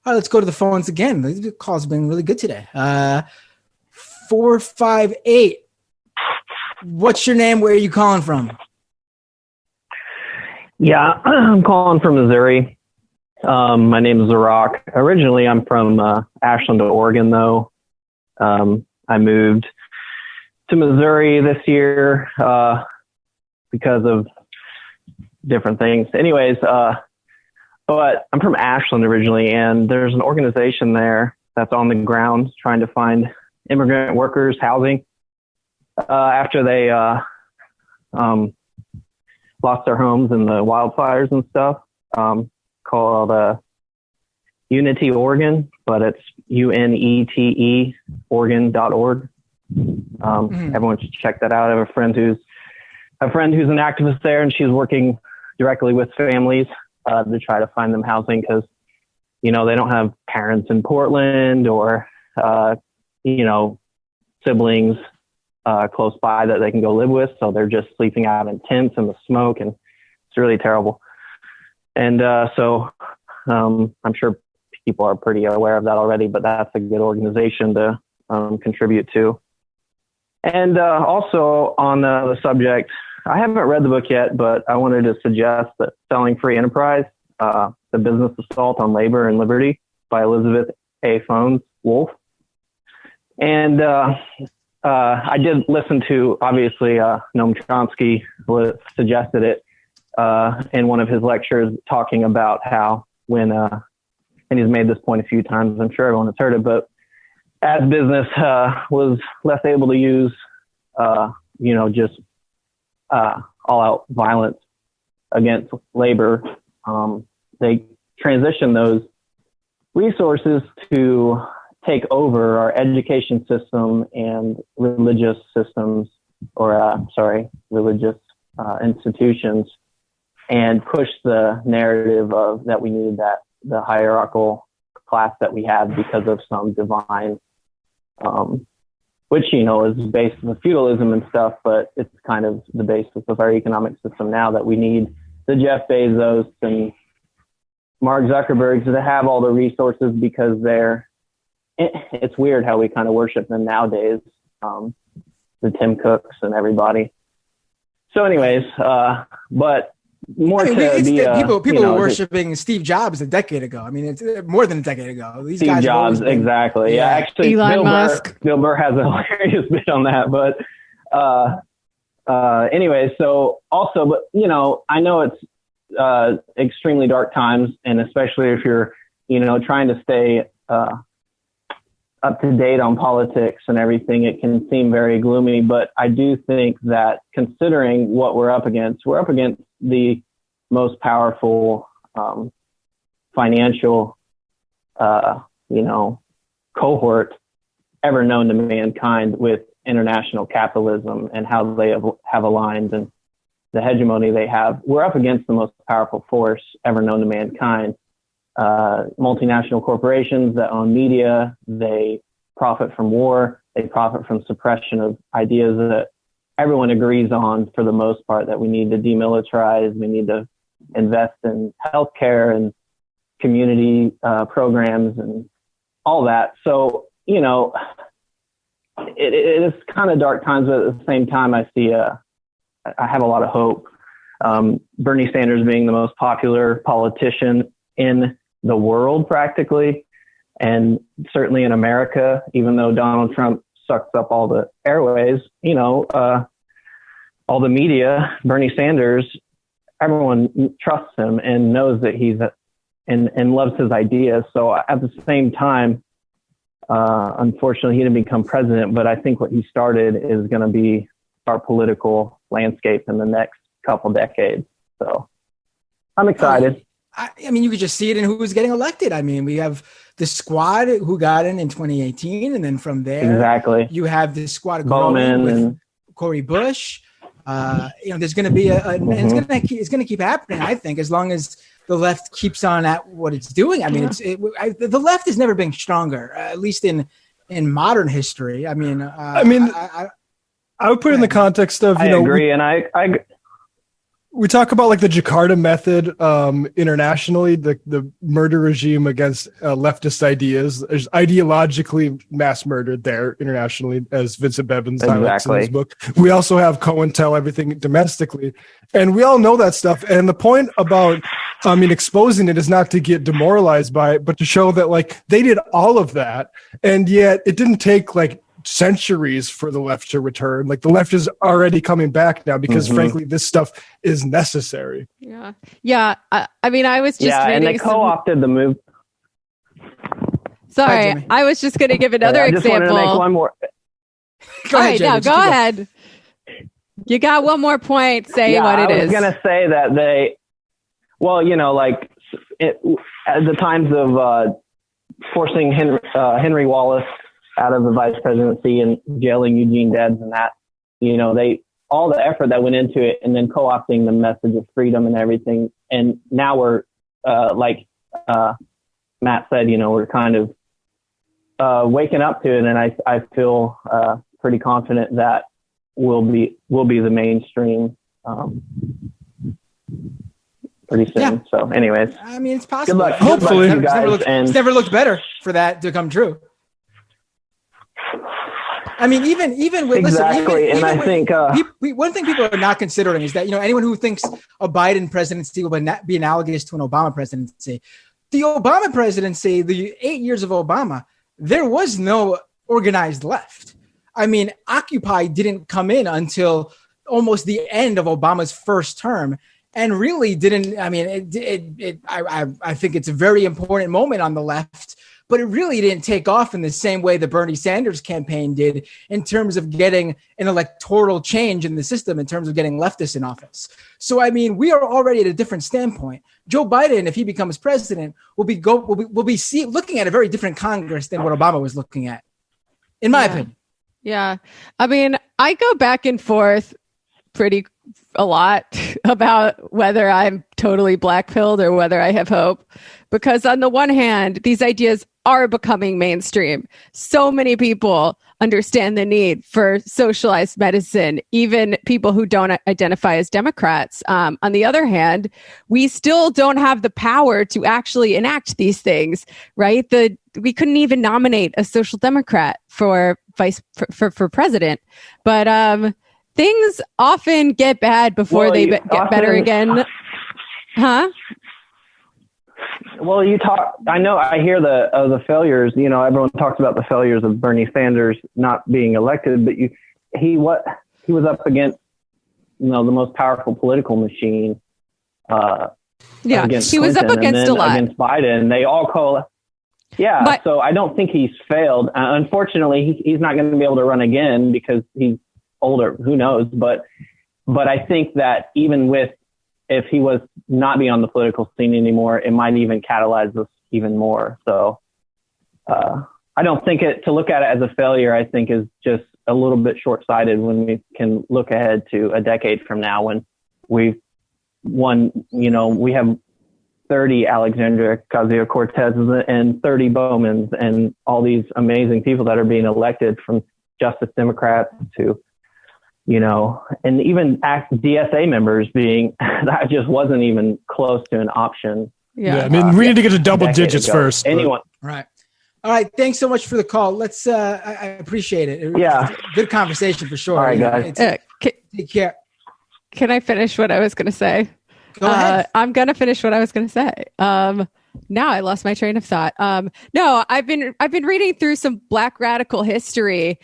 All right, let's go to the phones again. The calls have been really good today. 458. What's your name? Where are you calling from? Yeah, I'm calling from Missouri. My name is Zarak. Originally, I'm from Ashland, Oregon, though. I moved to Missouri this year because of different things. Anyways, but I'm from Ashland originally, and there's an organization there that's on the ground trying to find immigrant workers housing after they lost their homes in the wildfires and stuff, called Unity Oregon, but it's UNETE Oregon.org. Everyone should check that out. I have a friend who's an activist there, and she's working directly with families to try to find them housing because, they don't have parents in Portland or, siblings close by that they can go live with. So they're just sleeping out in tents in the smoke, and it's really terrible. And so I'm sure people are pretty aware of that already, but that's a good organization to contribute to. And also on the subject, I haven't read the book yet, but I wanted to suggest that Selling Free Enterprise, The Business Assault on Labor and Liberty by Elizabeth A. Phones Wolf. And I did listen to, obviously, Noam Chomsky suggested it in one of his lectures, talking about how when, and he's made this point a few times, I'm sure everyone has heard it, but as business was less able to use, just all-out violence against labor, they transitioned those resources to take over our education system and religious systems, religious institutions, and push the narrative of that we need the hierarchical class that we have because of some divine, which, is based on feudalism and stuff, but it's kind of the basis of our economic system now, that we need the Jeff Bezos and Mark Zuckerberg to have all the resources because it's weird how we kind of worship them nowadays, the Tim Cooks and everybody. So anyways, but more people were worshiping Steve Jobs a decade ago. I mean, it's more than a decade ago. These Steve guys Jobs, exactly. Yeah, actually, Elon Musk. Bill Burr has a hilarious bit on that. But anyway, so also, but I know it's extremely dark times, and especially if you're trying to stay up to date on politics and everything, it can seem very gloomy. But I do think that, considering what we're up against the most powerful financial, cohort ever known to mankind, with international capitalism and how they have aligned and the hegemony they have. We're up against the most powerful force ever known to mankind. Multinational corporations that own media, they profit from war, they profit from suppression of ideas that everyone agrees on, for the most part, that we need to demilitarize, we need to invest in healthcare and community programs and all that. So, it is kind of dark times, but at the same time, I have a lot of hope. Bernie Sanders being the most popular politician in the world, practically, and certainly in America, even though Donald Trump sucks up all the airways, all the media, Bernie Sanders, everyone trusts him and knows that he's and loves his ideas. So at the same time, unfortunately, he didn't become president, but I think what he started is going to be our political landscape in the next couple decades. So I'm excited. I mean, you could just see it in who's getting elected. I mean, we have the squad who got in 2018, and then from there, exactly, you have the squad Bowman with and Cori Bush. There's going to be and it's going to keep happening. I think, as long as the left keeps on at what it's doing. I mean, the left has never been stronger, at least in modern history. I mean, I would put it in the context of I agree, and I we talk about like the Jakarta method internationally, the murder regime against leftist ideas. There's ideologically mass murdered there internationally, as Vincent Bevins highlights in his book. We also have COINTEL, everything domestically. And we all know that stuff. And the point about, exposing it is not to get demoralized by it, but to show that like they did all of that. And yet it didn't take like centuries for the left to return. Like the left is already coming back now because frankly this stuff is necessary. Yeah. I was just reading, and they co-opted the move. Sorry, I was just going to give another example. I just wanted to make one more. Go ahead, Jamie, go ahead. You got one more point. Say what it is. I was going to say that at the times of forcing Henry Wallace out of the vice presidency and jailing Eugene Debs and that, all the effort that went into it, and then co-opting the message of freedom and everything. And now we're, like Matt said, we're kind of waking up to it. And I feel pretty confident that will be the mainstream pretty soon. Yeah. So anyways, it's possible. Good luck. Hopefully. Good luck, you guys. It's never looked better for that to come true. Even with exactly, and I think one thing people are not considering is that anyone who thinks a Biden presidency will be analogous to an Obama presidency, the Obama presidency, the 8 years of Obama, there was no organized left. Occupy didn't come in until almost the end of Obama's first term, and really didn't. I think it's a very important moment on the left. But it really didn't take off in the same way the Bernie Sanders campaign did in terms of getting an electoral change in the system, in terms of getting leftists in office. So, we are already at a different standpoint. Joe Biden, if he becomes president, will be looking at a very different Congress than what Obama was looking at, in my opinion. Yeah. I go back and forth a lot about whether I'm totally black-pilled or whether I have hope. Because on the one hand, these ideas are becoming mainstream. So many people understand the need for socialized medicine, even people who don't identify as Democrats. On the other hand, we still don't have the power to actually enact these things, right? We couldn't even nominate a social Democrat for president. But things often get bad before they get better again. Huh? Well, I hear the failures, everyone talks about the failures of Bernie Sanders not being elected, but he was up against, the most powerful political machine. He was Clinton, up against a lot. Against Biden, they all so I don't think he's failed. Unfortunately, he's not going to be able to run again because he's older. Who knows? But I think that even if he was not be on the political scene anymore, it might even catalyze this even more. So I don't think to look at it as a failure, I think is just a little bit short-sighted when we can look ahead to a decade from now when we've won, we have 30 Alexandria Ocasio-Cortezes and 30 Bowmans and all these amazing people that are being elected from Justice Democrats to, and even DSA members that just wasn't even close to an option. Yeah. We need to get to double digits first. Anyone. Right. All right. Thanks so much for the call. Let's, I appreciate it. Good conversation for sure. All right, guys. Take care. Can I finish what I was going to say? Go ahead. I'm going to finish what I was going to say. Now I lost my train of thought. No, I've been reading through some Black radical history.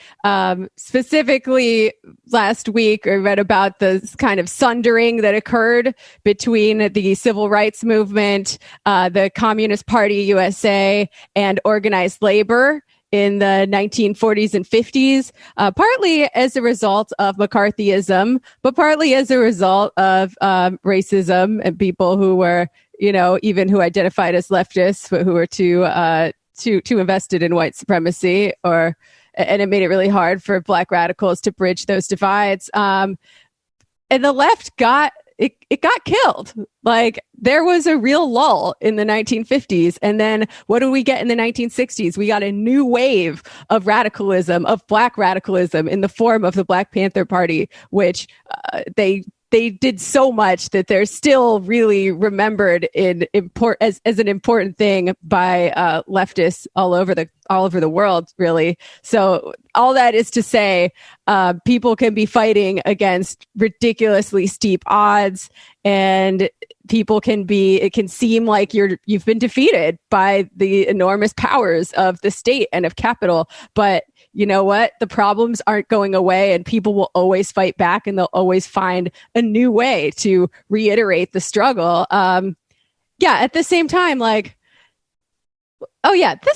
Specifically last week, I read about the kind of sundering that occurred between the civil rights movement, the Communist Party USA, and organized labor in the 1940s and 50s, partly as a result of McCarthyism, but partly as a result of racism and people who were, even who identified as leftists, but who were too invested in white supremacy, and it made it really hard for Black radicals to bridge those divides. And the left got killed. Like, there was a real lull in the 1950s. And then what do we get in the 1960s? We got a new wave of radicalism, of Black radicalism, in the form of the Black Panther Party, which they they did so much that they're still really remembered as an important thing by leftists all over the world, really. So all that is to say, people can be fighting against ridiculously steep odds, and it can seem like you've been defeated by the enormous powers of the state and of capital. But you know what? The problems aren't going away, and people will always fight back, and they'll always find a new way to reiterate the struggle. At the same time, this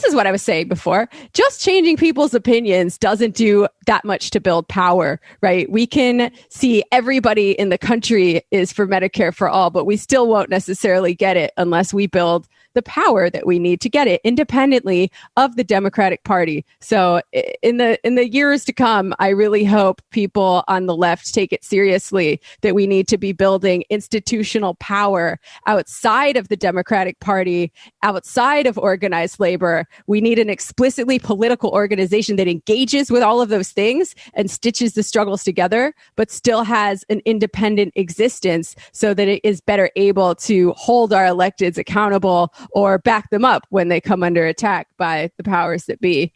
is what I was saying before. Just changing people's opinions doesn't do that much to build power, right? We can see everybody in the country is for Medicare for all, but we still won't necessarily get it unless we build the power that we need to get it independently of the Democratic Party. So in the years to come, I really hope people on the left take it seriously that we need to be building institutional power outside of the Democratic Party, outside of organized labor. We need an explicitly political organization that engages with all of those things and stitches the struggles together, but still has an independent existence so that it is better able to hold our electeds accountable or back them up when they come under attack by the powers that be.